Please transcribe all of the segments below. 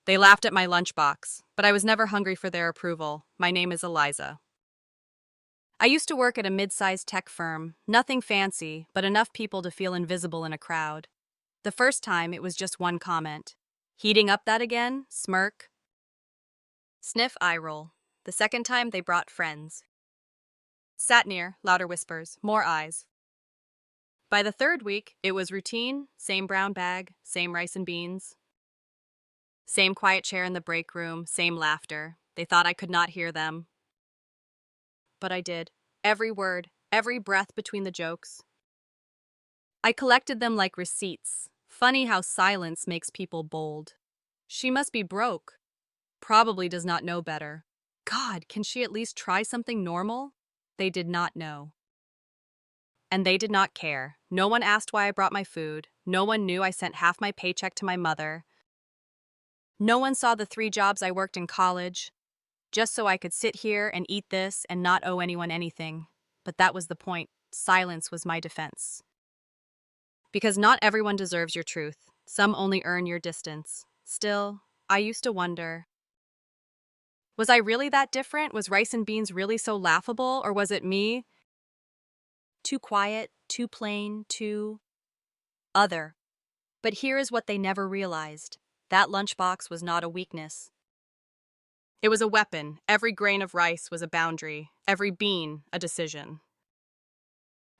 They laughed at my lunchbox, but I was never hungry for their approval. My name is Eliza. I used to work at a mid-sized tech firm, nothing fancy, but enough people to feel invisible in a crowd. The first time, it was just one comment. Heating up that again? Smirk. Sniff, eye roll. The second time, they brought friends. Sat near, louder whispers, more eyes. By the third week, it was routine, same brown bag, same rice and beans. Same quiet chair in the break room, same laughter. They thought I could not hear them. But I did. Every word, every breath between the jokes. I collected them like receipts. Funny how silence makes people bold. She must be broke. Probably does not know better. God, can she at least try something normal? They did not know. And they did not care. No one asked why I brought my food. No one knew I sent half my paycheck to my mother. No one saw the 3 jobs I worked in college, just so I could sit here and eat this and not owe anyone anything. But that was the point. Silence was my defense. Because not everyone deserves your truth. Some only earn your distance. Still, I used to wonder, was I really that different? Was rice and beans really so laughable? Or was it me? Too quiet, too plain, too other. But here is what they never realized. That lunchbox was not a weakness. It was a weapon. Every grain of rice was a boundary. Every bean, a decision.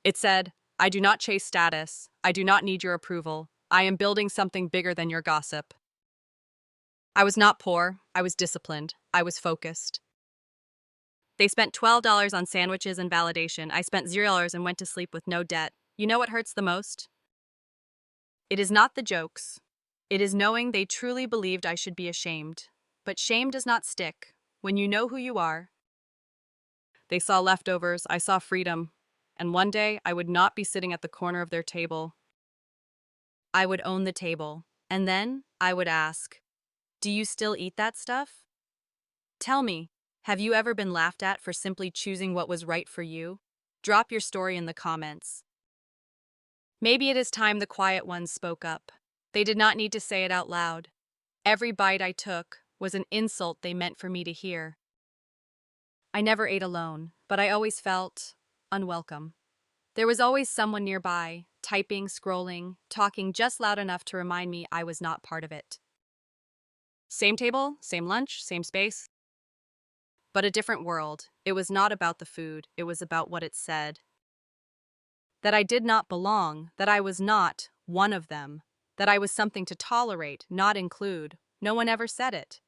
It said, I do not chase status. I do not need your approval. I am building something bigger than your gossip. I was not poor. I was disciplined. I was focused. They spent $12 on sandwiches and validation. I spent $0 and went to sleep with no debt. You know what hurts the most? It is not the jokes. It is knowing they truly believed I should be ashamed. But shame does not stick. When you know who you are. They saw leftovers. I saw freedom. And one day, I would not be sitting at the corner of their table. I would own the table. And then, I would ask, do you still eat that stuff? Tell me, have you ever been laughed at for simply choosing what was right for you? Drop your story in the comments. Maybe it is time the quiet ones spoke up. They did not need to say it out loud. Every bite I took was an insult they meant for me to hear. I never ate alone, but I always felt unwelcome. There was always someone nearby, typing, scrolling, talking just loud enough to remind me I was not part of it. Same table, same lunch, same space. But a different world. It was not about the food, it was about what it said. That I did not belong, that I was not one of them, that I was something to tolerate, not include. No one ever said it.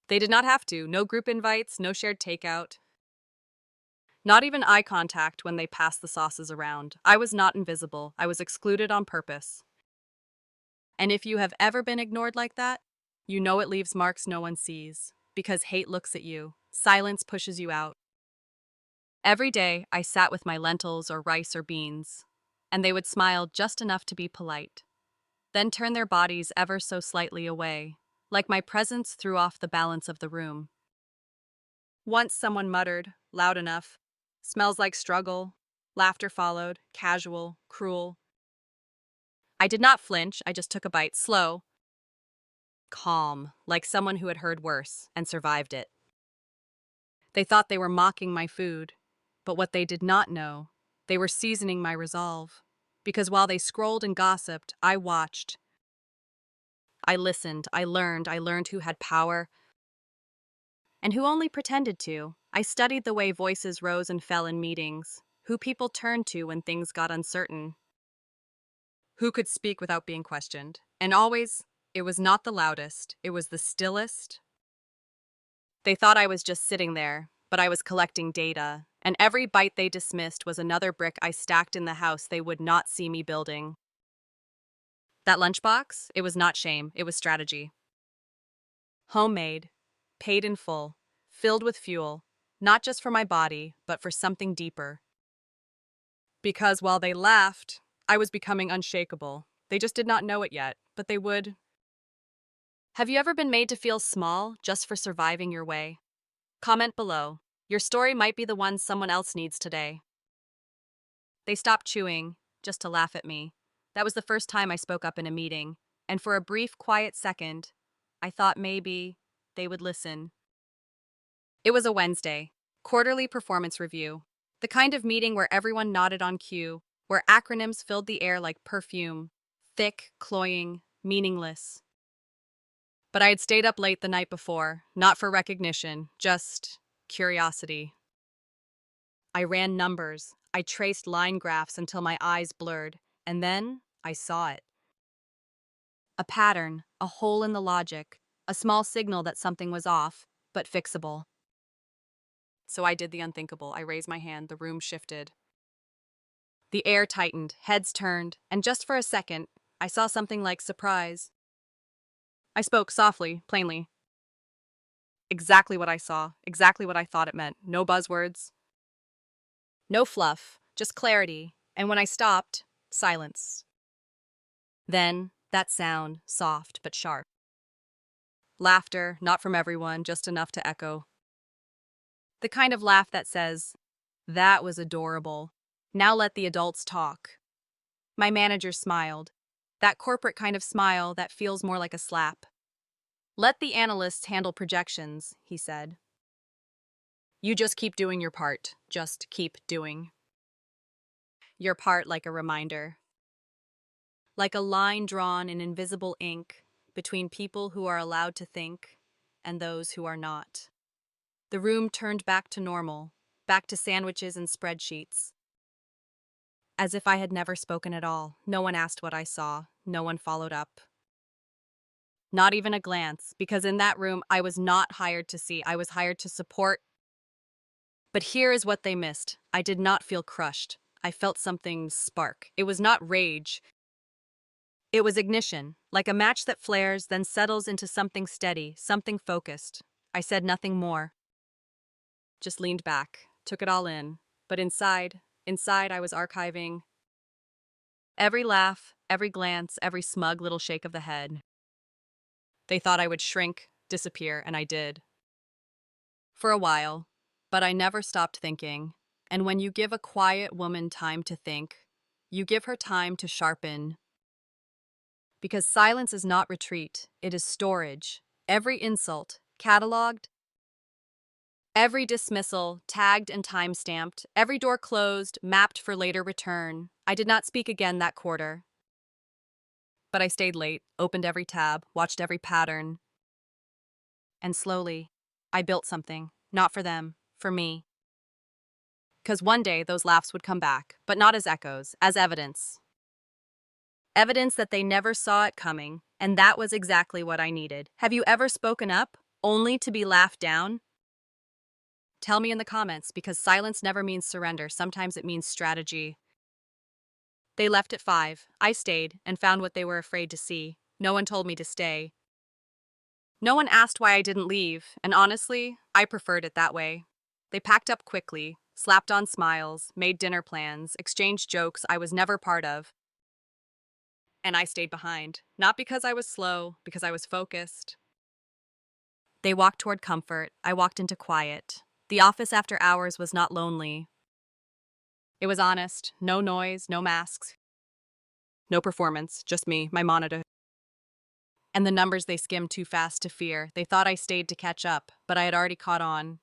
They did not have to. No group invites, no shared takeout. Not even eye contact when they passed the sauces around. I was not invisible. I was excluded on purpose. And if you have ever been ignored like that, you know it leaves marks no one sees. Because hate looks at you. Silence pushes you out. Every day, I sat with my lentils or rice or beans, and they would smile just enough to be polite, then turn their bodies ever so slightly away, like my presence threw off the balance of the room. Once someone muttered, loud enough, smells like struggle. Laughter followed, casual, cruel. I did not flinch, I just took a bite, slow, calm, like someone who had heard worse and survived it. They thought they were mocking my food, but what they did not know, they were seasoning my resolve. Because while they scrolled and gossiped, I watched. I listened, I learned who had power and who only pretended to. I studied the way voices rose and fell in meetings, who people turned to when things got uncertain, who could speak without being questioned. And always, it was not the loudest, it was the stillest. They thought I was just sitting there, but I was collecting data, and every bite they dismissed was another brick I stacked in the house they would not see me building. That lunchbox, it was not shame, it was strategy. Homemade, paid in full, filled with fuel, not just for my body, but for something deeper. Because while they laughed, I was becoming unshakable. They just did not know it yet, but they would. Have you ever been made to feel small just for surviving your way? Comment below. Your story might be the one someone else needs today. They stopped chewing, just to laugh at me. That was the first time I spoke up in a meeting, and for a brief, quiet second, I thought maybe they would listen. It was a Wednesday, quarterly performance review, the kind of meeting where everyone nodded on cue, where acronyms filled the air like perfume, thick, cloying, meaningless. But I had stayed up late the night before, not for recognition, just curiosity. I ran numbers, I traced line graphs until my eyes blurred, and then I saw it. A pattern, a hole in the logic, a small signal that something was off, but fixable. So I did the unthinkable. I raised my hand, the room shifted. The air tightened, heads turned, and just for a second, I saw something like surprise. I spoke softly, plainly. Exactly what I saw, exactly what I thought it meant. No buzzwords, no fluff, just clarity. And when I stopped, silence. Then, that sound, soft but sharp. Laughter, not from everyone, just enough to echo. The kind of laugh that says, "That was adorable. Now let the adults talk." My manager smiled. That corporate kind of smile that feels more like a slap. "Let the analysts handle projections," he said. "You just keep doing your part. Just keep doing your part like a reminder. Like a line drawn in invisible ink between people who are allowed to think and those who are not." The room turned back to normal, back to sandwiches and spreadsheets. As if I had never spoken at all. No one asked what I saw. No one followed up. Not even a glance, because in that room I was not hired to see. I was hired to support. But here is what they missed. I did not feel crushed. I felt something spark. It was not rage. It was ignition, like a match that flares, then settles into something steady, something focused. I said nothing more. Just leaned back, took it all in. But inside I was archiving every laugh, every glance, every smug little shake of the head. They thought I would shrink, disappear, and I did. For a while, but I never stopped thinking. And when you give a quiet woman time to think, you give her time to sharpen. Because silence is not retreat, it is storage. Every insult, cataloged, every dismissal, tagged and time-stamped, every door closed, mapped for later return. I did not speak again that quarter. But I stayed late, opened every tab, watched every pattern. And slowly, I built something. Not for them, for me. Because one day those laughs would come back, but not as echoes, as evidence. Evidence that they never saw it coming, and that was exactly what I needed. Have you ever spoken up, only to be laughed down? Tell me in the comments, because silence never means surrender. Sometimes it means strategy. They left at 5. I stayed and found what they were afraid to see. No one told me to stay. No one asked why I didn't leave, and honestly, I preferred it that way. They packed up quickly, slapped on smiles, made dinner plans, exchanged jokes I was never part of. And I stayed behind, not because I was slow, because I was focused. They walked toward comfort, I walked into quiet. The office after hours was not lonely. It was honest, no noise, no masks, no performance, just me, my monitor. And the numbers they skimmed too fast to fear. They thought I stayed to catch up, but I had already caught on.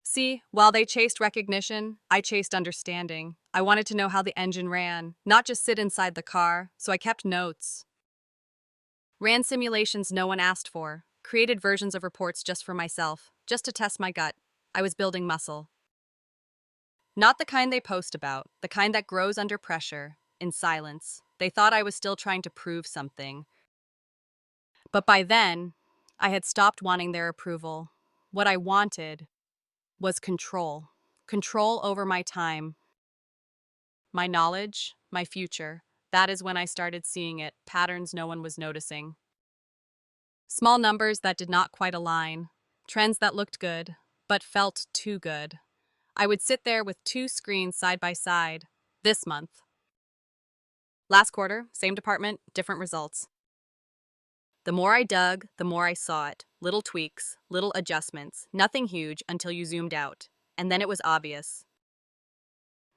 See, while they chased recognition, I chased understanding. I wanted to know how the engine ran, not just sit inside the car, so I kept notes. Ran simulations no one asked for, created versions of reports just for myself, just to test my gut. I was building muscle. Not the kind they post about, the kind that grows under pressure, in silence. They thought I was still trying to prove something. But by then, I had stopped wanting their approval. What I wanted was control. Control over my time, my knowledge, my future. That is when I started seeing it, patterns no one was noticing. Small numbers that did not quite align, trends that looked good, but felt too good. I would sit there with 2 screens side by side. This month. Last quarter, same department, different results. The more I dug, the more I saw it. Little tweaks, little adjustments, nothing huge until you zoomed out. And then it was obvious.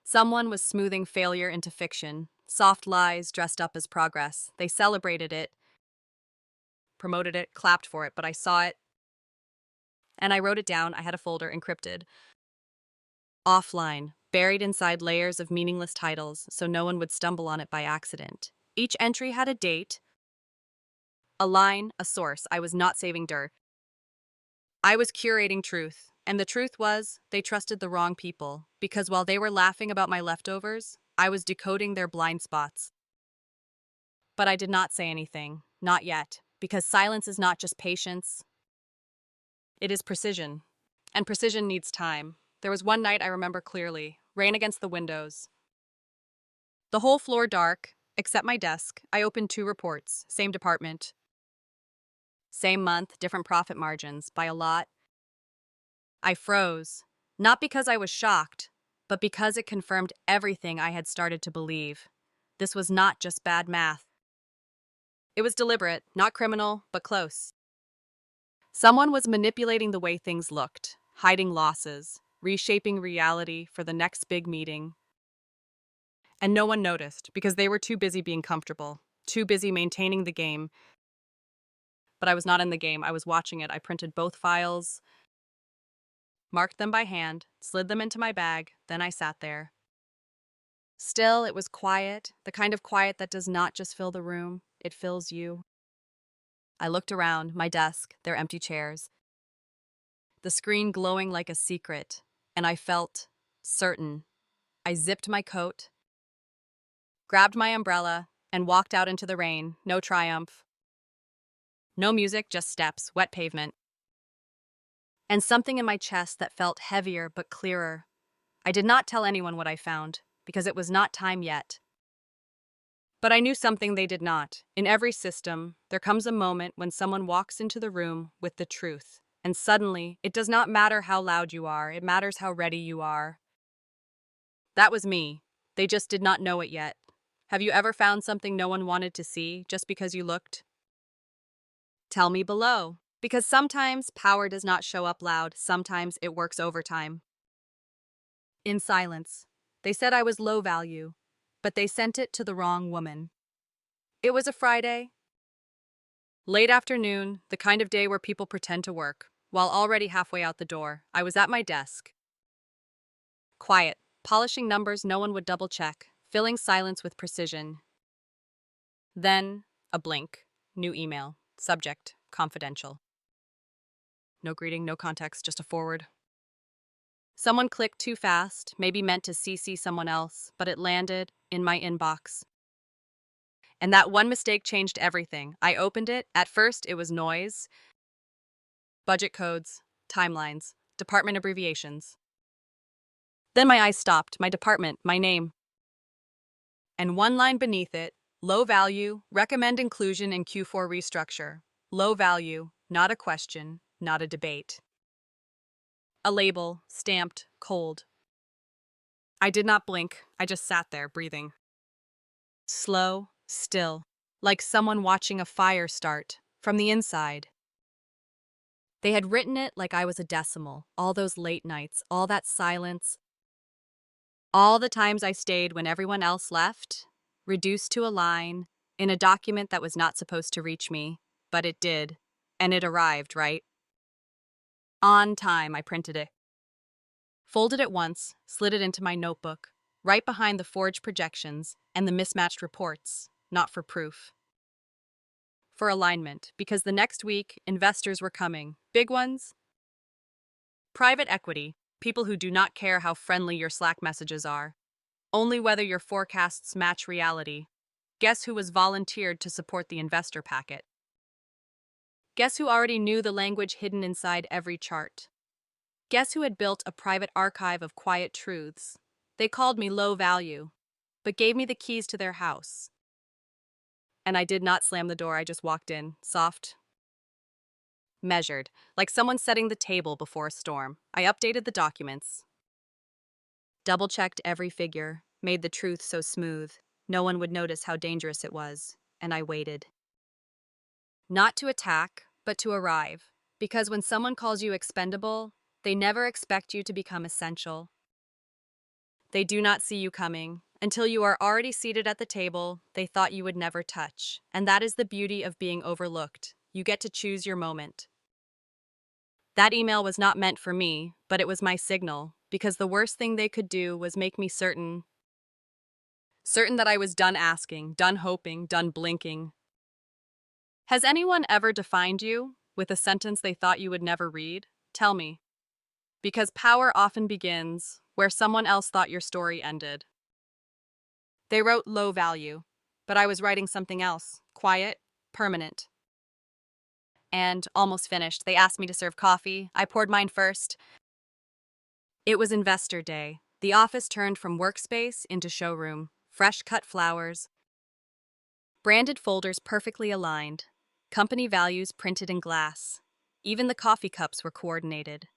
Someone was smoothing failure into fiction, soft lies dressed up as progress. They celebrated it. promoted it, clapped for it, but I saw it and I wrote it down. I had a folder encrypted. Offline, buried inside layers of meaningless titles so no one would stumble on it by accident. Each entry had a date, a line, a source. I was not saving dirt. I was curating truth. And the truth was, they trusted the wrong people, because while they were laughing about my leftovers, I was decoding their blind spots. But I did not say anything, not yet, because silence is not just patience, it is precision. And precision needs time. There was one night I remember clearly, rain against the windows. The whole floor dark, except my desk. I opened 2 reports, same department. Same month, different profit margins, by a lot. I froze, not because I was shocked, but because it confirmed everything I had started to believe. This was not just bad math. It was deliberate, not criminal, but close. Someone was manipulating the way things looked, hiding losses, reshaping reality for the next big meeting. And no one noticed because they were too busy being comfortable, too busy maintaining the game. But I was not in the game, I was watching it. I printed both files, marked them by hand, slid them into my bag, then I sat there. Still, it was quiet, the kind of quiet that does not just fill the room, it fills you. I looked around, my desk, their empty chairs, the screen glowing like a secret, and I felt certain. I zipped my coat, grabbed my umbrella, and walked out into the rain. No triumph. No music, just steps, wet pavement. And something in my chest that felt heavier but clearer. I did not tell anyone what I found, because it was not time yet. But I knew something they did not. In every system, there comes a moment when someone walks into the room with the truth. And suddenly, it does not matter how loud you are, it matters how ready you are. That was me. They just did not know it yet. Have you ever found something no one wanted to see just because you looked? Tell me below. Because sometimes power does not show up loud, sometimes it works overtime. In silence. They said I was low value, but they sent it to the wrong woman. It was a Friday. Late afternoon, the kind of day where people pretend to work, while already halfway out the door. I was at my desk. Quiet, polishing numbers no one would double check, filling silence with precision. Then, a blink. New email. Subject, confidential. No greeting, no context, just a forward. Someone clicked too fast, maybe meant to CC someone else, but it landed in my inbox. And that one mistake changed everything. I opened it. At first, it was noise, budget codes, timelines, department abbreviations. Then my eyes stopped, my department, my name. And one line beneath it, low value, recommend inclusion in Q4 restructure. Low value, not a question, not a debate. A label, stamped, cold. I did not blink, I just sat there, breathing. Slow, still, like someone watching a fire start, from the inside. They had written it like I was a decimal, all those late nights, all that silence, all the times I stayed when everyone else left, reduced to a line, in a document that was not supposed to reach me, but it did, and it arrived, right? On time, I printed it. Folded it once, slid it into my notebook, right behind the forged projections and the mismatched reports, not for proof. For alignment, because the next week, investors were coming. Big ones. Private equity, people who do not care how friendly your Slack messages are, only whether your forecasts match reality. Guess who was volunteered to support the investor packet? Guess who already knew the language hidden inside every chart? Guess who had built a private archive of quiet truths? They called me low value, but gave me the keys to their house. And I did not slam the door, I just walked in, soft, measured, like someone setting the table before a storm. I updated the documents, double-checked every figure, made the truth so smooth, no one would notice how dangerous it was, and I waited. Not to attack, but to arrive, because when someone calls you expendable, they never expect you to become essential. They do not see you coming. Until you are already seated at the table they thought you would never touch. And that is the beauty of being overlooked. You get to choose your moment. That email was not meant for me, but it was my signal, because the worst thing they could do was make me certain that I was done asking, done hoping, done blinking. Has anyone ever defined you with a sentence they thought you would never read? Tell me. Because power often begins where someone else thought your story ended. They wrote low value, but I was writing something else, quiet, permanent. And almost finished. They asked me to serve coffee. I poured mine first. It was investor day. The office turned from workspace into showroom. Fresh cut flowers, branded folders perfectly aligned, company values printed in glass. Even the coffee cups were coordinated.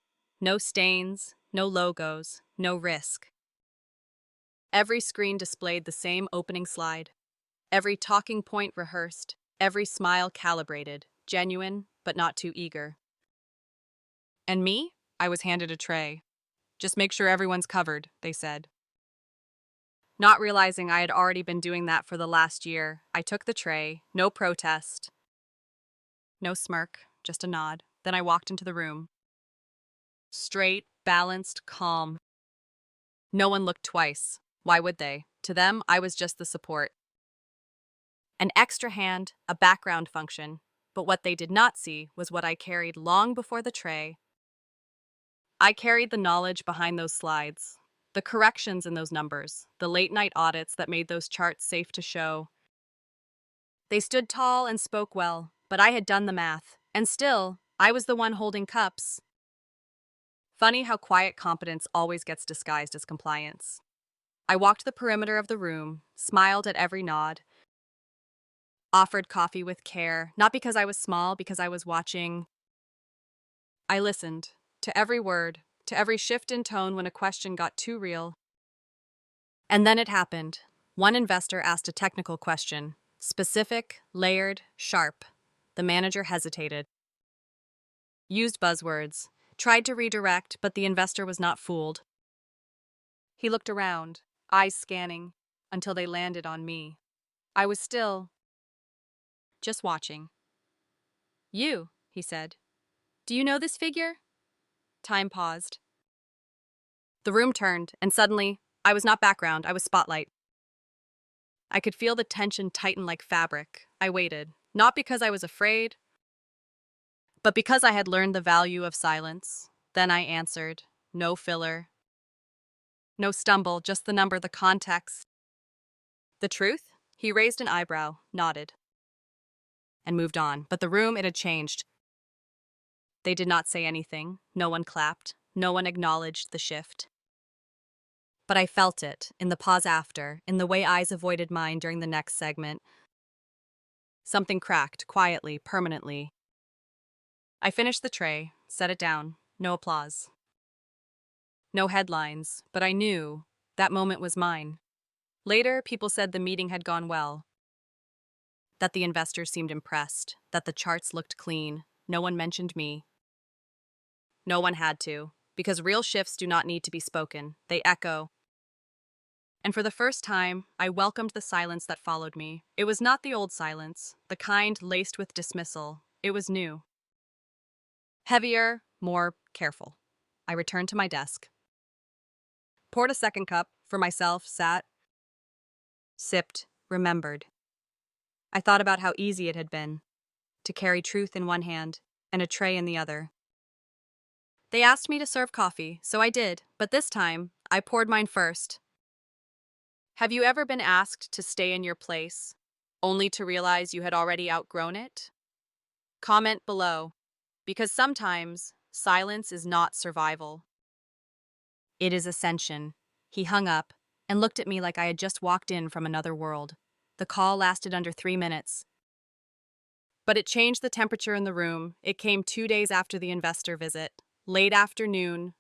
No stains, no logos, no risk. Every screen displayed the same opening slide. Every talking point rehearsed. Every smile calibrated, genuine, but not too eager. And me? I was handed a tray. Just make sure everyone's covered, they said. Not realizing I had already been doing that for the last year, I took the tray, no protest, no smirk, just a nod. Then I walked into the room. Straight, balanced, calm. No one looked twice. Why would they? To them, I was just the support. An extra hand, a background function. But what they did not see was what I carried long before the tray. I carried the knowledge behind those slides, the corrections in those numbers, the late-night audits that made those charts safe to show. They stood tall and spoke well, but I had done the math, and still, I was the one holding cups. Funny how quiet competence always gets disguised as compliance. I walked the perimeter of the room, smiled at every nod, offered coffee with care, not because I was small, because I was watching. I listened, to every word, to every shift in tone when a question got too real. And then it happened. One investor asked a technical question, specific, layered, sharp. The manager hesitated, used buzzwords, tried to redirect, but the investor was not fooled. He looked around, eyes scanning, until they landed on me. I was still, just watching. You, he said. Do you know this figure? Time paused. The room turned, and suddenly, I was not background, I was spotlight. I could feel the tension tighten like fabric. I waited, not because I was afraid, but because I had learned the value of silence. Then I answered, no filler, no stumble, just the number, the context. The truth? He raised an eyebrow, nodded, and moved on. But the room, it had changed. They did not say anything. No one clapped. No one acknowledged the shift. But I felt it, in the pause after, in the way eyes avoided mine during the next segment. Something cracked, quietly, permanently. I finished the tray, set it down. No applause. No headlines, but I knew that moment was mine. Later, people said the meeting had gone well, that the investors seemed impressed, that the charts looked clean. No one mentioned me. No one had to, because real shifts do not need to be spoken. They echo. And for the first time, I welcomed the silence that followed me. It was not the old silence, the kind laced with dismissal. It was new. Heavier, more careful. I returned to my desk, poured a second cup for myself, sat, sipped, remembered. I thought about how easy it had been to carry truth in one hand and a tray in the other. They asked me to serve coffee, so I did, but this time, I poured mine first. Have you ever been asked to stay in your place, only to realize you had already outgrown it? Comment below, because sometimes silence is not survival. It is ascension. He hung up and looked at me like I had just walked in from another world. The call lasted under 3 minutes. But it changed the temperature in the room. It came 2 days after the investor visit. Late afternoon.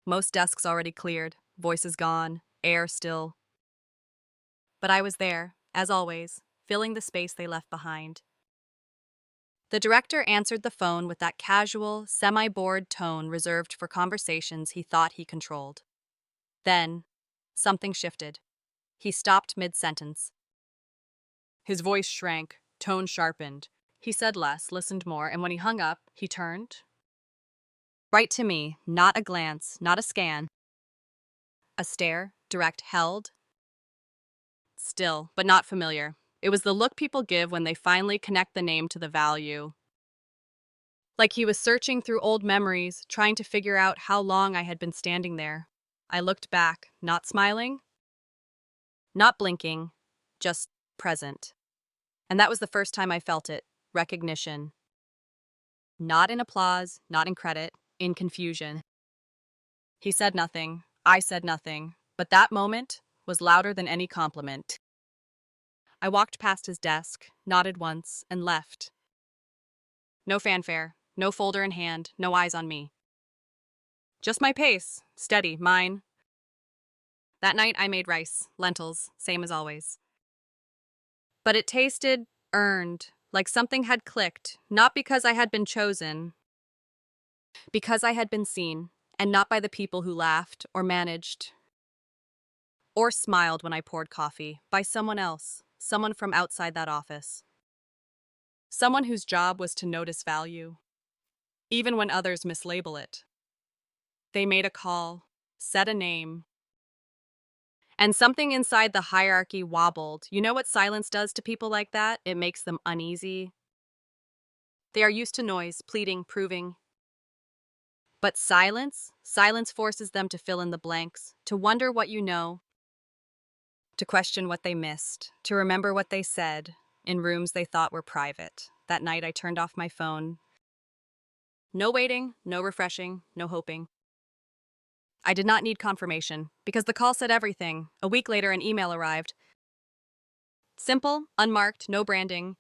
Most desks already cleared, voices gone, air still. But I was there, as always, filling the space they left behind. The director answered the phone with that casual, semi-bored tone reserved for conversations he thought he controlled. Then, something shifted. He stopped mid-sentence. His voice shrank, tone sharpened. He said less, listened more, and when he hung up, he turned right to me, not a glance, not a scan, a stare, direct, held, still, but not familiar. It was the look people give when they finally connect the name to the value. Like he was searching through old memories, trying to figure out how long I had been standing there. I looked back, not smiling, not blinking, just present. And that was the first time I felt it, recognition. Not in applause, not in credit, in confusion. He said nothing, I said nothing, but that moment was louder than any compliment. I walked past his desk, nodded once, and left. No fanfare, no folder in hand, no eyes on me. Just my pace, steady, mine. That night I made rice, lentils, same as always. But it tasted earned, like something had clicked, not because I had been chosen, because I had been seen, and not by the people who laughed or managed or smiled when I poured coffee, by someone else, someone from outside that office. Someone whose job was to notice value, even when others mislabel it. They made a call, said a name, and something inside the hierarchy wobbled. You know what silence does to people like that? It makes them uneasy. They are used to noise, pleading, proving. But silence forces them to fill in the blanks, to wonder what you know, to question what they missed, to remember what they said in rooms they thought were private. That night I turned off my phone. No waiting, no refreshing, no hoping. I did not need confirmation, because the call said everything. A week later, an email arrived. Simple, unmarked, no branding.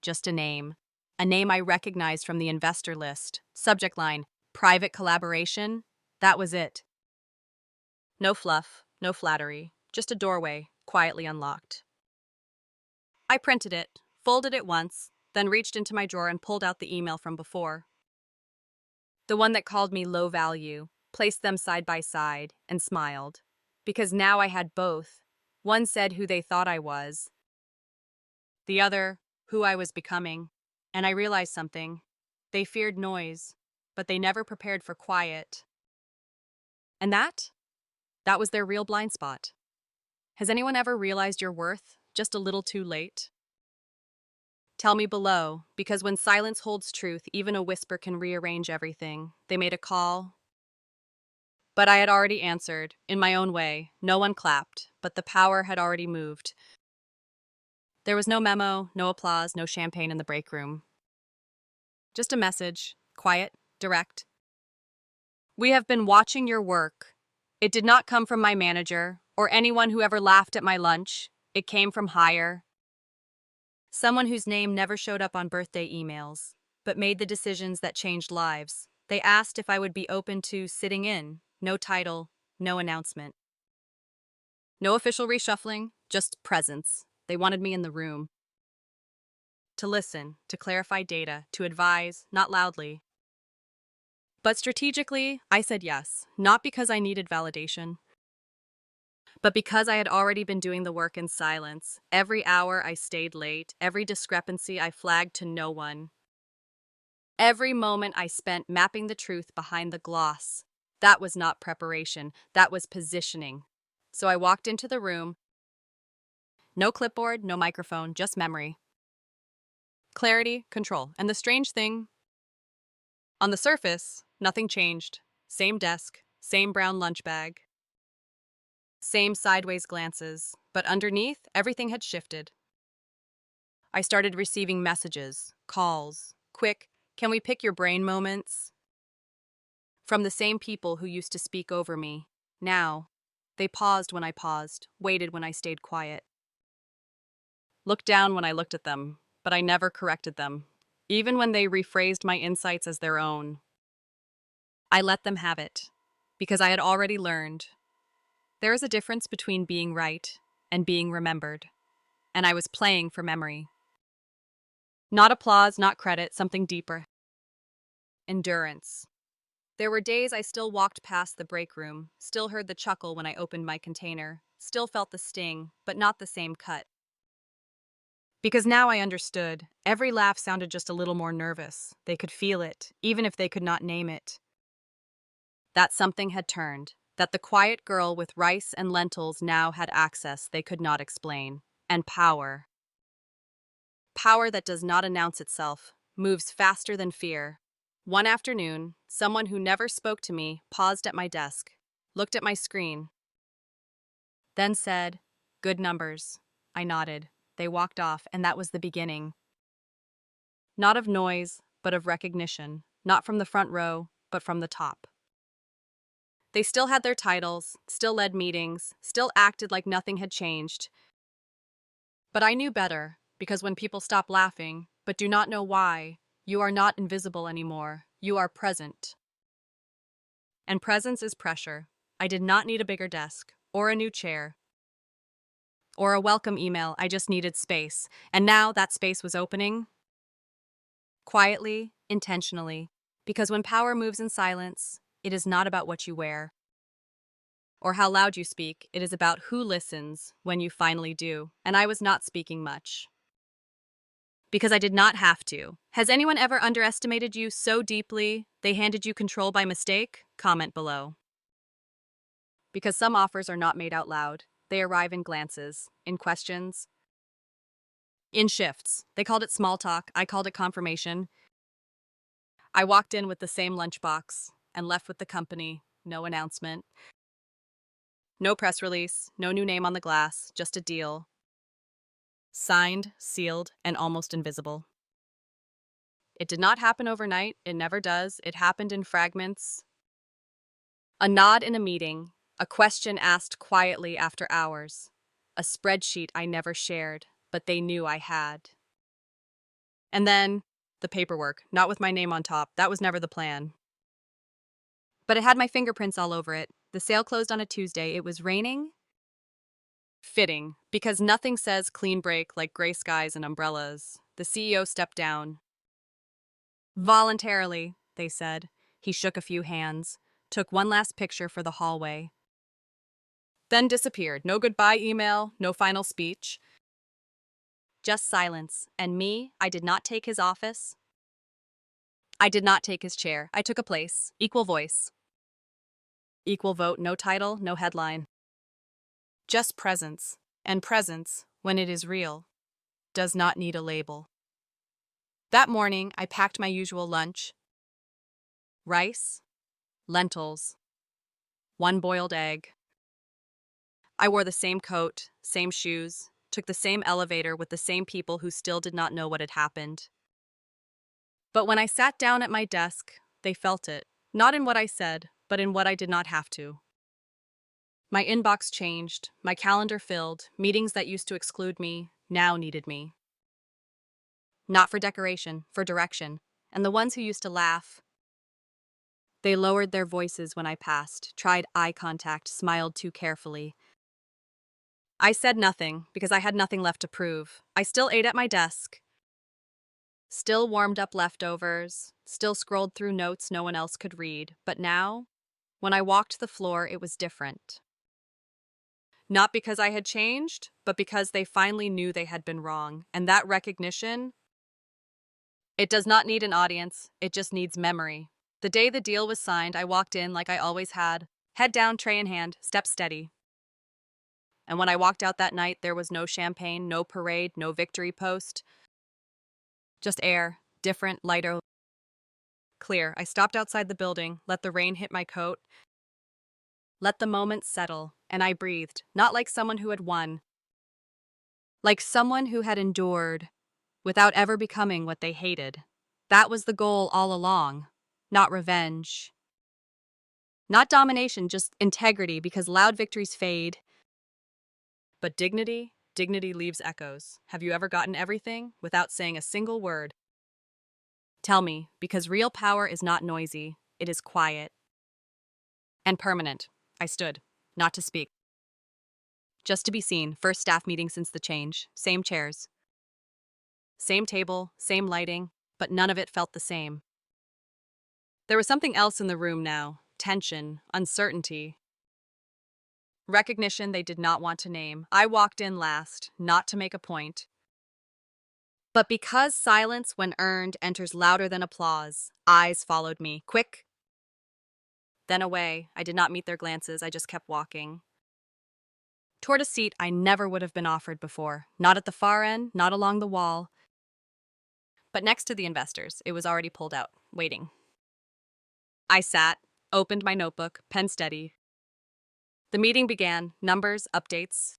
Just a name. A name I recognized from the investor list. Subject line, private collaboration. That was it. No fluff, no flattery, just a doorway, quietly unlocked. I printed it, folded it once, then reached into my drawer and pulled out the email from before. The one that called me low value, placed them side by side, and smiled. Because now I had both. One said who they thought I was, the other, who I was becoming. And I realized something. They feared noise, but they never prepared for quiet. And that was their real blind spot. Has anyone ever realized your worth just a little too late? Tell me below, because when silence holds truth, even a whisper can rearrange everything. They made a call, but I had already answered, in my own way. No one clapped, but the power had already moved. There was no memo, no applause, no champagne in the break room. Just a message, quiet, direct. We have been watching your work. It did not come from my manager or anyone who ever laughed at my lunch. It came from higher. Someone whose name never showed up on birthday emails, but made the decisions that changed lives. They asked if I would be open to sitting in. No title, no announcement. No official reshuffling, just presence. They wanted me in the room. To listen, to clarify data, to advise, not loudly. But strategically, I said yes, not because I needed validation, but because I had already been doing the work in silence. Every hour I stayed late, every discrepancy I flagged to no one. Every moment I spent mapping the truth behind the gloss. That was not preparation, that was positioning. So I walked into the room. No clipboard, no microphone, just memory. Clarity, control. And the strange thing, on the surface, nothing changed. Same desk, same brown lunch bag, same sideways glances, but underneath, everything had shifted. I started receiving messages, calls, quick, can we pick your brain moments? From the same people who used to speak over me. Now, they paused when I paused, waited when I stayed quiet. Looked down when I looked at them, but I never corrected them, even when they rephrased my insights as their own. I let them have it, because I had already learned. There is a difference between being right and being remembered, and I was playing for memory. Not applause, not credit, something deeper. Endurance. There were days I still walked past the break room, still heard the chuckle when I opened my container, still felt the sting, but not the same cut. Because now I understood. Every laugh sounded just a little more nervous. They could feel it, even if they could not name it. That something had turned. That the quiet girl with rice and lentils now had access they could not explain. And power. Power that does not announce itself, moves faster than fear. One afternoon, someone who never spoke to me paused at my desk, looked at my screen, then said, "Good numbers." I nodded. They walked off, and that was the beginning. Not of noise, but of recognition. Not from the front row, but from the top. They still had their titles, still led meetings, still acted like nothing had changed. But I knew better, because when people stop laughing, but do not know why, you are not invisible anymore. You are present. And presence is pressure. I did not need a bigger desk, or a new chair, or a welcome email. I just needed space. And now that space was opening. Quietly, intentionally. Because when power moves in silence, it is not about what you wear or how loud you speak. It is about who listens when you finally do. And I was not speaking much. Because I did not have to. Has anyone ever underestimated you so deeply they handed you control by mistake? Comment below. Because some offers are not made out loud. They arrive in glances, in questions, in shifts. They called it small talk. I called it confirmation. I walked in with the same lunchbox and left with the company. No announcement. No press release. No new name on the glass. Just a deal. Signed, sealed, and almost invisible. It did not happen overnight. It never does. It happened in fragments. A nod in a meeting. A question asked quietly after hours. A spreadsheet I never shared, but they knew I had. And then, the paperwork, not with my name on top. That was never the plan. But it had my fingerprints all over it. The sale closed on a Tuesday. It was raining. Fitting, because nothing says clean break like gray skies and umbrellas. The CEO stepped down. Voluntarily, they said. He shook a few hands, took one last picture for the hallway, then disappeared. No goodbye email, no final speech. Just silence. And me, I did not take his office. I did not take his chair. I took a place. Equal voice. Equal vote, no title, no headline. Just presence. And presence, when it is real, does not need a label. That morning, I packed my usual lunch. Rice, lentils, one boiled egg. I wore the same coat, same shoes, took the same elevator with the same people who still did not know what had happened. But when I sat down at my desk, they felt it, not in what I said, but in what I did not have to. My inbox changed, my calendar filled, meetings that used to exclude me now needed me. Not for decoration, for direction. And the ones who used to laugh, they lowered their voices when I passed, tried eye contact, smiled too carefully. I said nothing, because I had nothing left to prove. I still ate at my desk, still warmed up leftovers, still scrolled through notes no one else could read. But now, when I walked the floor, it was different. Not because I had changed, but because they finally knew they had been wrong. And that recognition, it does not need an audience, it just needs memory. The day the deal was signed, I walked in like I always had, head down, tray in hand, step steady. And when I walked out that night, there was no champagne, no parade, no victory post. Just air, different, lighter, clear. I stopped outside the building, let the rain hit my coat, let the moment settle, and I breathed, not like someone who had won, like someone who had endured without ever becoming what they hated. That was the goal all along, not revenge. Not domination, just integrity, because loud victories fade. But dignity? Dignity leaves echoes. Have you ever gotten everything without saying a single word? Tell me, because real power is not noisy, it is quiet. And permanent. I stood, not to speak. Just to be seen, first staff meeting since the change. Same chairs. Same table, same lighting, but none of it felt the same. There was something else in the room now. Tension, uncertainty. Recognition they did not want to name. I walked in last, not to make a point, But because silence, when earned, enters louder than applause, eyes followed me, quick, then away. I did not meet their glances, I just kept walking. Toward a seat I never would have been offered before, not at the far end, not along the wall, but next to the investors. It was already pulled out, waiting. I sat, opened my notebook, pen steady. The meeting began, numbers, updates,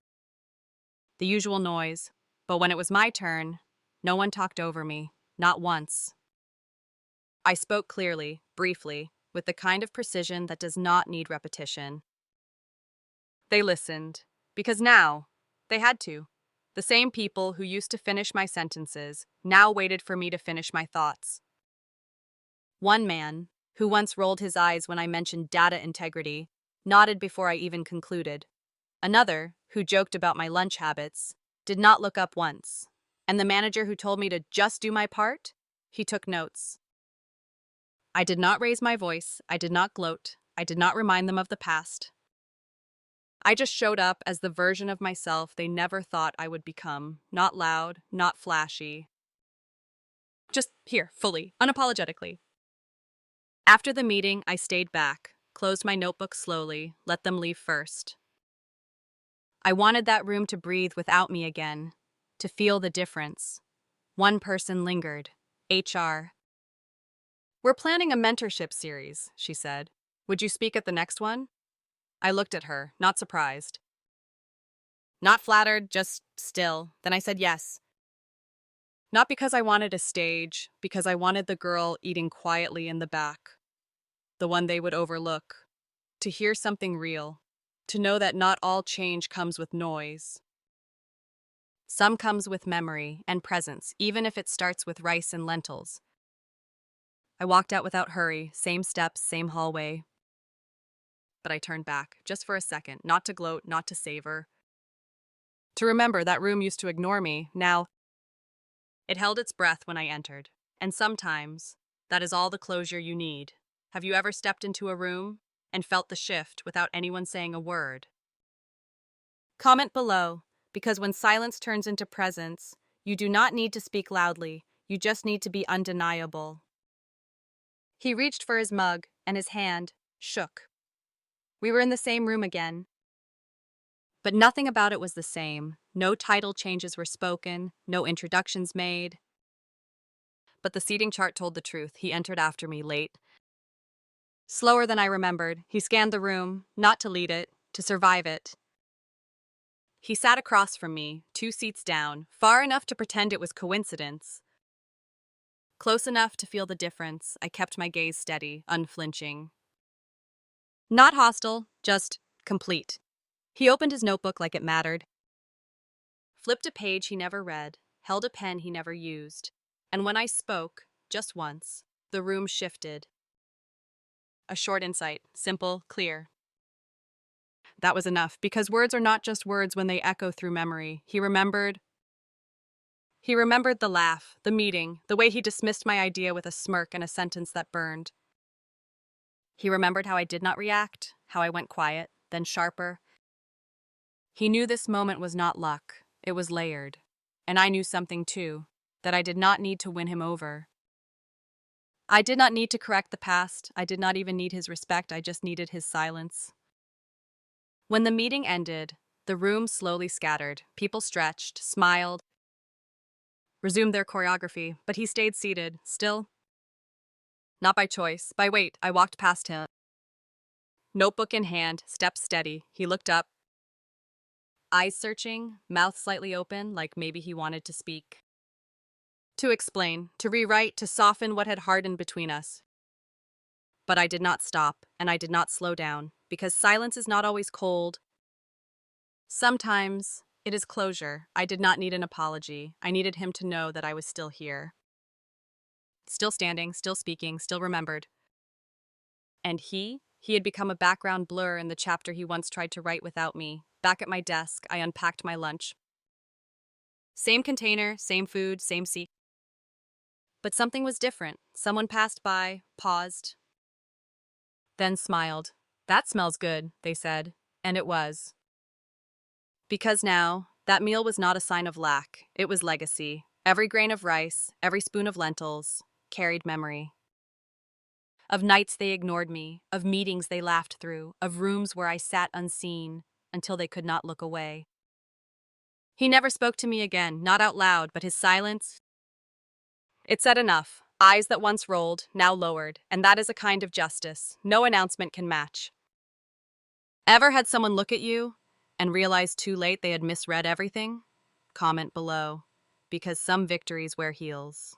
the usual noise. But when it was my turn, no one talked over me, not once. I spoke clearly, briefly, with the kind of precision that does not need repetition. They listened, because now, they had to. The same people who used to finish my sentences now waited for me to finish my thoughts. One man, who once rolled his eyes when I mentioned data integrity, nodded before I even concluded. Another, who joked about my lunch habits, did not look up once. And the manager who told me to just do my part, he took notes. I did not raise my voice, I did not gloat, I did not remind them of the past. I just showed up as the version of myself they never thought I would become, not loud, not flashy. Just here, fully, unapologetically. After the meeting, I stayed back, closed my notebook slowly, let them leave first. I wanted that room to breathe without me again, to feel the difference. One person lingered. HR. "We're planning a mentorship series," she said. "Would you speak at the next one?" I looked at her, not surprised. Not flattered, just still. Then I said yes. Not because I wanted a stage, because I wanted the girl eating quietly in the back, the one they would overlook, to hear something real, to know that not all change comes with noise. Some comes with memory and presence, even if it starts with rice and lentils. I walked out without hurry, same steps, same hallway. But I turned back, just for a second, not to gloat, not to savor. To remember that room used to ignore me, now it held its breath when I entered. And sometimes, that is all the closure you need. Have you ever stepped into a room and felt the shift without anyone saying a word? Comment below, because when silence turns into presence, you do not need to speak loudly, you just need to be undeniable. He reached for his mug, and his hand shook. We were in the same room again. But nothing about it was the same. No title changes were spoken, no introductions made. But the seating chart told the truth. He entered after me, late. Slower than I remembered, he scanned the room, not to lead it, to survive it. He sat across from me, 2 seats down, far enough to pretend it was coincidence. Close enough to feel the difference. I kept my gaze steady, unflinching. Not hostile, just complete. He opened his notebook like it mattered, flipped a page he never read, held a pen he never used. And when I spoke, just once, the room shifted. A short insight, simple, clear. That was enough, because words are not just words when they echo through memory. He remembered the laugh, the meeting, the way he dismissed my idea with a smirk and a sentence that burned. He remembered how I did not react, how I went quiet, then sharper. He knew this moment was not luck, it was layered. And I knew something too, that I did not need to win him over. I did not need to correct the past, I did not even need his respect, I just needed his silence. When the meeting ended, the room slowly scattered. People stretched, smiled, resumed their choreography, but he stayed seated, still. Not by choice, by weight. I walked past him. Notebook in hand, steps steady. He looked up, eyes searching, mouth slightly open, like maybe he wanted to speak. To explain, to rewrite, to soften what had hardened between us. But I did not stop, and I did not slow down, because silence is not always cold. Sometimes it is closure. I did not need an apology. I needed him to know that I was still here. Still standing, still speaking, still remembered. And he had become a background blur in the chapter he once tried to write without me. Back at my desk, I unpacked my lunch. Same container, same food, same seat. But something was different. Someone passed by, paused, then smiled. "That smells good," they said, and it was. Because now, that meal was not a sign of lack, it was legacy. Every grain of rice, every spoon of lentils, carried memory. Of nights they ignored me, of meetings they laughed through, of rooms where I sat unseen until they could not look away. He never spoke to me again, not out loud, but his silence, it said enough. Eyes that once rolled, now lowered, and that is a kind of justice no announcement can match. Ever had someone look at you and realize too late they had misread everything? Comment below, because some victories wear heels.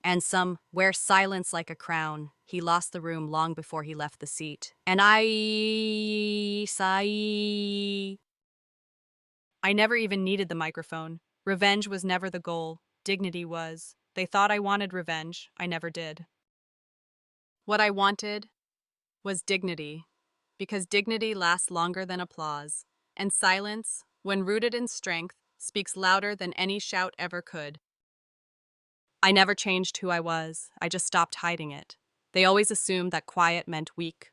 And some wear silence like a crown. He lost the room long before he left the seat. And I never even needed the microphone. Revenge was never the goal. Dignity was. They thought I wanted revenge. I never did. What I wanted was dignity, because dignity lasts longer than applause, and silence, when rooted in strength, speaks louder than any shout ever could. I never changed who I was, I just stopped hiding it. They always assumed that quiet meant weak.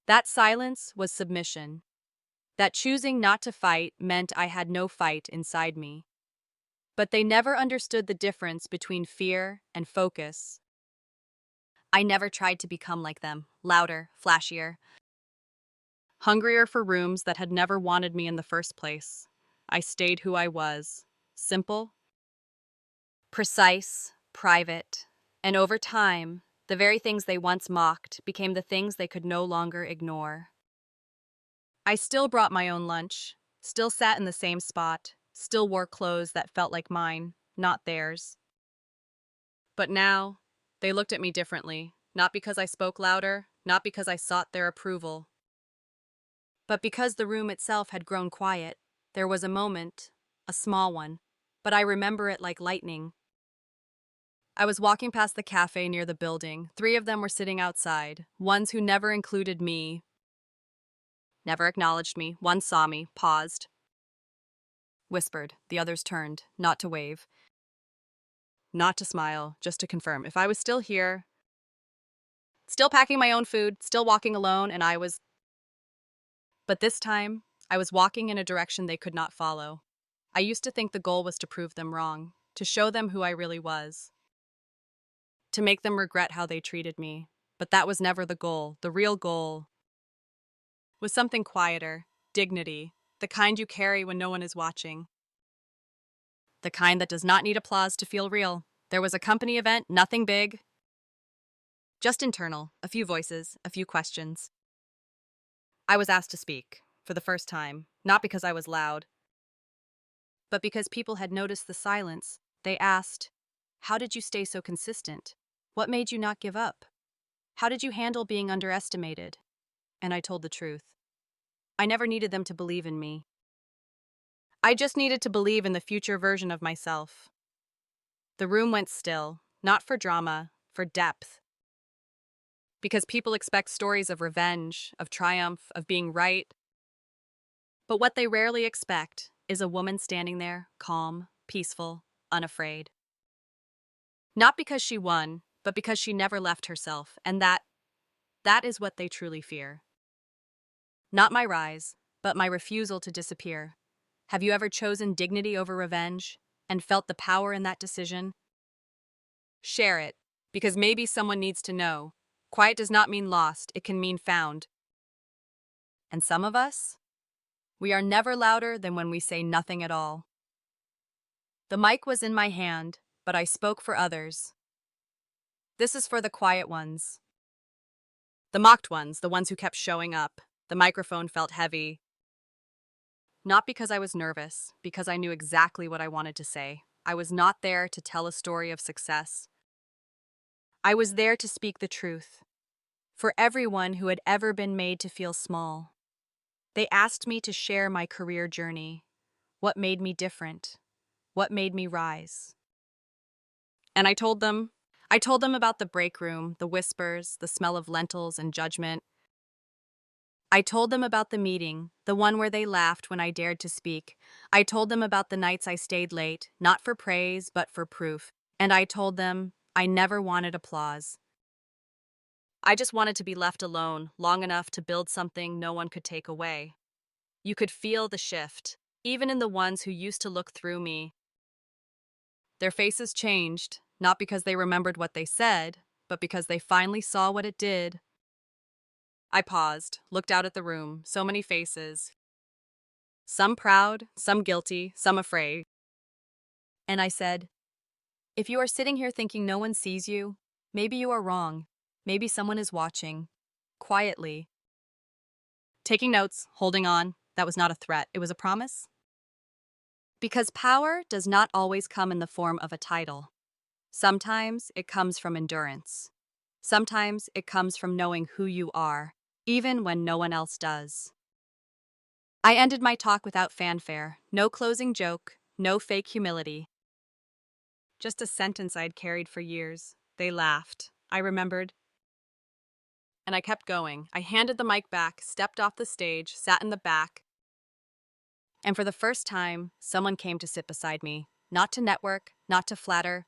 That silence was submission. That choosing not to fight meant I had no fight inside me. But they never understood the difference between fear and focus. I never tried to become like them, louder, flashier, hungrier for rooms that had never wanted me in the first place. I stayed who I was, simple, precise, private, and over time, the very things they once mocked became the things they could no longer ignore. I still brought my own lunch, still sat in the same spot, still wore clothes that felt like mine, not theirs. But now, they looked at me differently, not because I spoke louder, not because I sought their approval, but because the room itself had grown quiet. There was a moment, a small one, but I remember it like lightning. I was walking past the cafe near the building. 3 of them were sitting outside, ones who never included me, never acknowledged me. One saw me, paused, whispered. The others turned, not to wave, not to smile, just to confirm. If I was still here, still packing my own food, still walking alone, and I was... But this time, I was walking in a direction they could not follow. I used to think the goal was to prove them wrong, to show them who I really was, to make them regret how they treated me. But that was never the goal. The real goal was something quieter, dignity, the kind you carry when no one is watching, the kind that does not need applause to feel real. There was a company event, nothing big, just internal, a few voices, a few questions. I was asked to speak, for the first time, not because I was loud, but because people had noticed the silence. They asked, "How did you stay so consistent? What made you not give up? How did you handle being underestimated?" And I told the truth. I never needed them to believe in me. I just needed to believe in the future version of myself. The room went still, not for drama, for depth. Because people expect stories of revenge, of triumph, of being right. But what they rarely expect is a woman standing there, calm, peaceful, unafraid. Not because she won, but because she never left herself, and that is what they truly fear. Not my rise, but my refusal to disappear. Have you ever chosen dignity over revenge and felt the power in that decision? Share it, because maybe someone needs to know. Quiet does not mean lost, it can mean found. And some of us? We are never louder than when we say nothing at all. The mic was in my hand, but I spoke for others. This is for the quiet ones. The mocked ones, the ones who kept showing up. The microphone felt heavy. Not because I was nervous, because I knew exactly what I wanted to say. I was not there to tell a story of success. I was there to speak the truth. For everyone who had ever been made to feel small. They asked me to share my career journey. What made me different? What made me rise? And I told them about the break room, the whispers, the smell of lentils and judgment. I told them about the meeting, the one where they laughed when I dared to speak. I told them about the nights I stayed late, not for praise, but for proof. And I told them I never wanted applause. I just wanted to be left alone, long enough to build something no one could take away. You could feel the shift, even in the ones who used to look through me. Their faces changed, not because they remembered what they said, but because they finally saw what it did. I paused, looked out at the room, so many faces, some proud, some guilty, some afraid. And I said, if you are sitting here thinking no one sees you, maybe you are wrong. Maybe someone is watching. Quietly. Taking notes, holding on. That was not a threat, it was a promise. Because power does not always come in the form of a title. Sometimes it comes from endurance. Sometimes it comes from knowing who you are, even when no one else does. I ended my talk without fanfare, no closing joke, no fake humility. Just a sentence I'd carried for years. They laughed. I remembered. And I kept going. I handed the mic back, stepped off the stage, sat in the back. And for the first time, someone came to sit beside me. Not to network, not to flatter.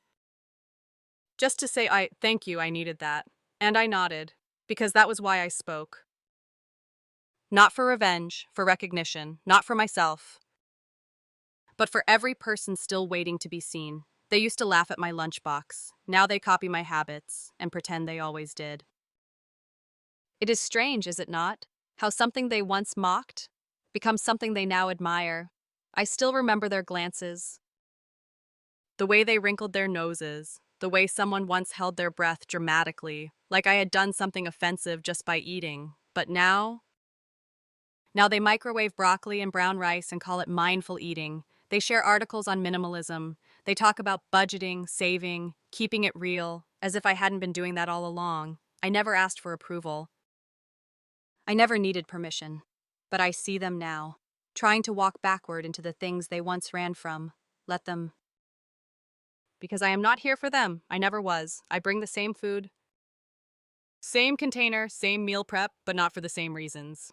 Just to say thank you, I needed that. And I nodded, because that was why I spoke. Not for revenge, for recognition, not for myself, but for every person still waiting to be seen. They used to laugh at my lunchbox. Now they copy my habits and pretend they always did. It is strange, is it not? How something they once mocked becomes something they now admire. I still remember their glances, the way they wrinkled their noses, the way someone once held their breath dramatically, like I had done something offensive just by eating. But now they microwave broccoli and brown rice and call it mindful eating. They share articles on minimalism. They talk about budgeting, saving, keeping it real, as if I hadn't been doing that all along. I never asked for approval. I never needed permission. But I see them now, trying to walk backward into the things they once ran from. Let them. Because I am not here for them. I never was. I bring the same food, same container, same meal prep, but not for the same reasons.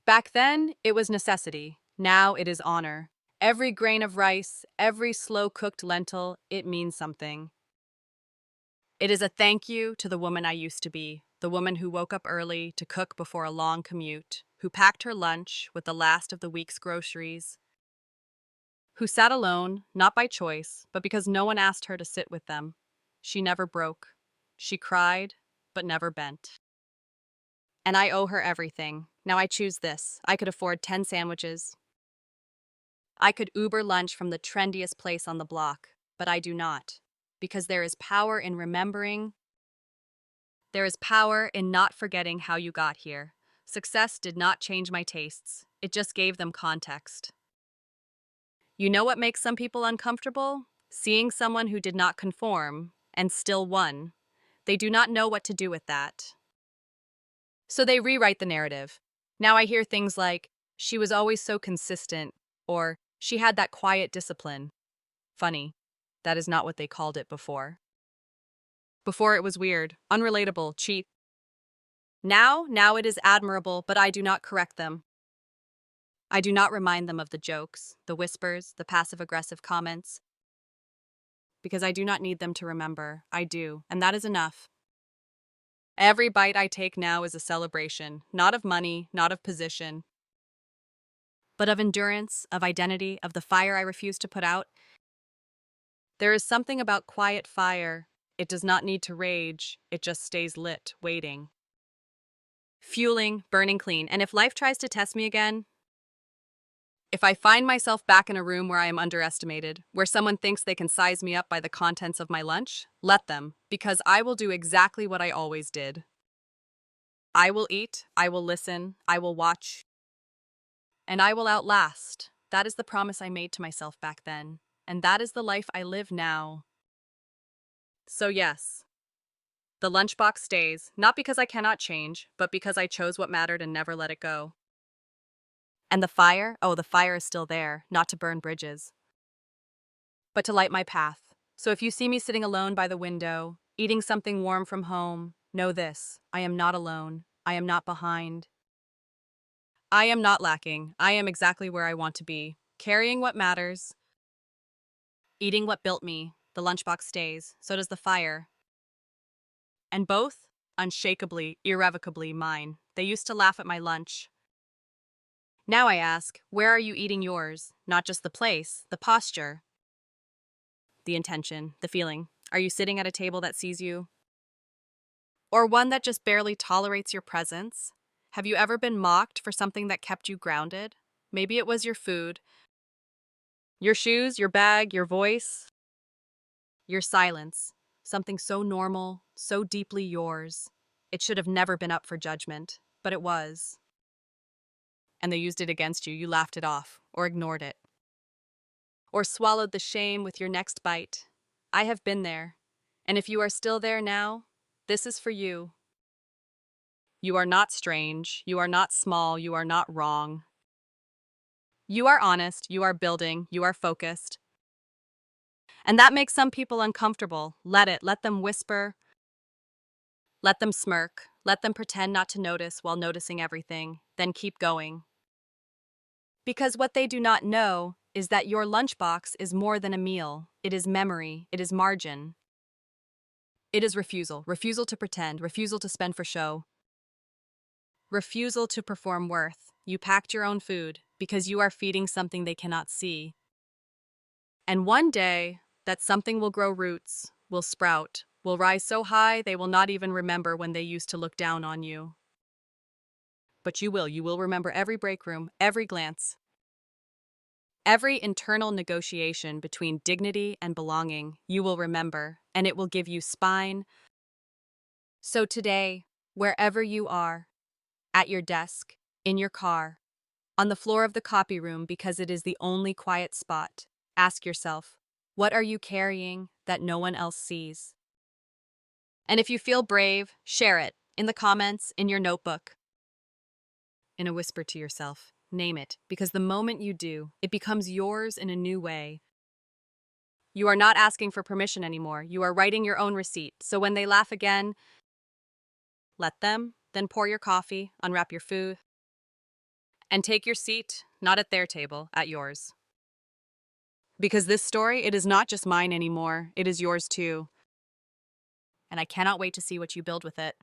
Back then, it was necessity. Now it is honor. Every grain of rice, every slow-cooked lentil, it means something. It is a thank you to the woman I used to be, the woman who woke up early to cook before a long commute, who packed her lunch with the last of the week's groceries, who sat alone, not by choice, but because no one asked her to sit with them. She never broke. She cried, but never bent. And I owe her everything. Now I choose this. I could afford 10 sandwiches. I could Uber lunch from the trendiest place on the block, but I do not. Because there is power in remembering. There is power in not forgetting how you got here. Success did not change my tastes. It just gave them context. You know what makes some people uncomfortable? Seeing someone who did not conform and still won. They do not know what to do with that. So they rewrite the narrative. Now I hear things like, she was always so consistent, or she had that quiet discipline. Funny, that is not what they called it before. Before it was weird, unrelatable, cheap. Now it is admirable, but I do not correct them. I do not remind them of the jokes, the whispers, the passive-aggressive comments, because I do not need them to remember. I do, and that is enough. Every bite I take now is a celebration, not of money, not of position, but of endurance, of identity, of the fire I refuse to put out. There is something about quiet fire. It does not need to rage, it just stays lit, waiting. Fueling, burning clean, and if life tries to test me again, if I find myself back in a room where I am underestimated, where someone thinks they can size me up by the contents of my lunch, let them, because I will do exactly what I always did. I will eat, I will listen, I will watch, and I will outlast. That is the promise I made to myself back then, and that is the life I live now. So yes, the lunchbox stays, not because I cannot change, but because I chose what mattered and never let it go. And the fire? Oh, the fire is still there, not to burn bridges, but to light my path. So if you see me sitting alone by the window, eating something warm from home, know this: I am not alone. I am not behind. I am not lacking. I am exactly where I want to be, carrying what matters, eating what built me. The lunchbox stays, so does the fire. And both, unshakably, irrevocably mine. They used to laugh at my lunch. Now I ask, where are you eating yours? Not just the place, the posture. the intention, the feeling. Are you sitting at a table that sees you? Or one that just barely tolerates your presence? Have you ever been mocked for something that kept you grounded? Maybe it was your food, your shoes, your bag, your voice, your silence. Something so normal, so deeply yours. It should have never been up for judgment, but it was. And they used it against you. You laughed it off, or ignored it, or swallowed the shame with your next bite. I have been there. And if you are still there now, this is for you. You are not strange. You are not small. You are not wrong. You are honest. You are building. You are focused. And that makes some people uncomfortable. Let it. Let them whisper. Let them smirk. Let them pretend not to notice while noticing everything. Then keep going. Because what they do not know is that your lunchbox is more than a meal. It is memory. It is margin. It is refusal. Refusal to pretend. Refusal to spend for show. Refusal to perform worth. You packed your own food because you are feeding something they cannot see. And one day, that something will grow roots, will sprout, will rise so high they will not even remember when they used to look down on you. But you will. You will remember every break room, every glance, every internal negotiation between dignity and belonging. You will remember, and it will give you spine. So today, wherever you are, at your desk, in your car, on the floor of the copy room because it is the only quiet spot, ask yourself, what are you carrying that no one else sees? And if you feel brave, share it in the comments, in your notebook, in a whisper to yourself. Name it, because the moment you do, it becomes yours in a new way. You are not asking for permission anymore. You are writing your own receipt. So when they laugh again, let them, then pour your coffee, unwrap your food, and take your seat, not at their table, at yours. Because this story, it is not just mine anymore. It is yours too. And I cannot wait to see what you build with it.